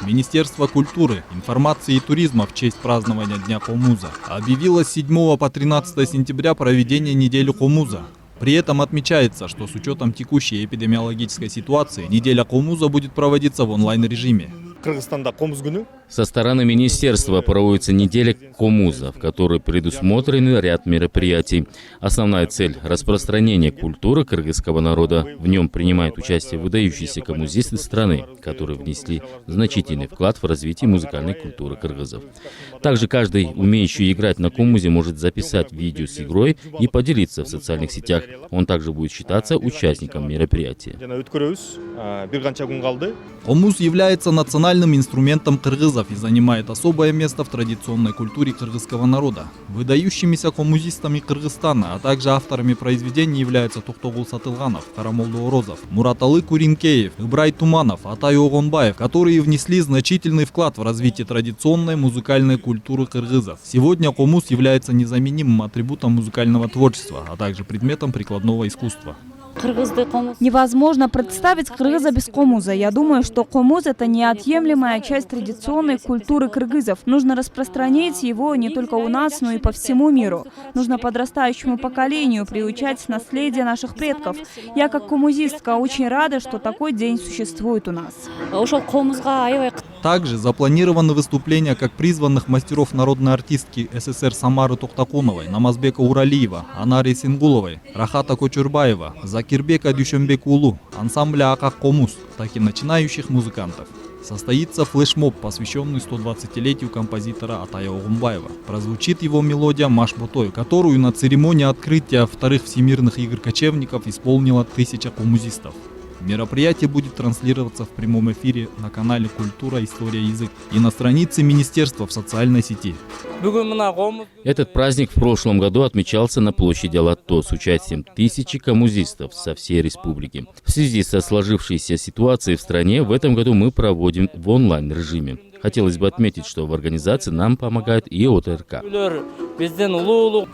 Министерство культуры, информации и туризма в честь празднования Дня Комуза объявило с 7 по 13 сентября проведение недели Комуза. При этом отмечается, что с учетом текущей эпидемиологической ситуации неделя Комуза будет проводиться в онлайн-режиме. Со стороны министерства проводится неделя Комуза, в которой предусмотрены ряд мероприятий. Основная цель – распространение культуры кыргызского народа. В нем принимают участие выдающиеся коммузисты страны, которые внесли значительный вклад в развитие музыкальной культуры кыргызов. Также каждый, умеющий играть на комузе, может записать видео с игрой и поделиться в социальных сетях. Он также будет считаться участником мероприятия. Комуз является национальным инструментом кыргызов и занимает особое место в традиционной культуре кыргызского народа. Выдающимися коммузистами Кыргызстана, а также авторами произведений являются Токтогул Сатылганов, Карамолду Орозов, Мураталы Куринкеев, Ибрай Туманов, Атай Огонбаев, которые внесли значительный вклад в развитие традиционной музыкальной культуры кыргызов. Сегодня комуз является незаменимым атрибутом музыкального творчества, а также предметом прикладного искусства. Невозможно представить кыргыза без комуза. Я думаю, что комуз – это неотъемлемая часть традиционной культуры кыргызов. Нужно распространить его не только у нас, но и по всему миру. Нужно подрастающему поколению приучать наследие наших предков. Я как комузистка очень рада, что такой день существует у нас. Также запланированы выступления как призванных мастеров народной артистки СССР Самары Токтакуновой, Намазбека Уралиева, Анари Сингуловой, Рахата Кочурбаева, Закирбека Дюшембекулу, ансамбля Акак Комуз, так и начинающих музыкантов. Состоится флешмоб, посвященный 120-летию композитора Атая Огунбаева. Прозвучит его мелодия «Маш Ботой», которую на церемонии открытия вторых всемирных игр кочевников исполнило 1000 коммузистов. Мероприятие будет транслироваться в прямом эфире на канале «Культура, история, язык» и на странице министерства в социальной сети. Этот праздник в прошлом году отмечался на площади Алатто с участием 1000 коммузистов со всей республики. В связи со сложившейся ситуацией в стране, в этом году мы проводим в онлайн-режиме. Хотелось бы отметить, что в организации нам помогает и ОТРК.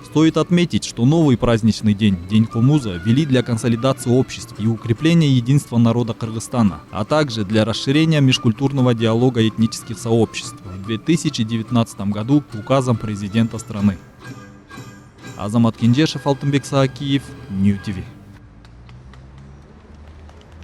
Стоит отметить, что новый праздничный день, День Комуза, ввели для консолидации обществ и укрепления единства народа Кыргызстана, а также для расширения межкультурного диалога этнических сообществ в 2019 году указом президента страны. Азамат Кинжешев, Алтынбек Саакиев, Нью ТВ.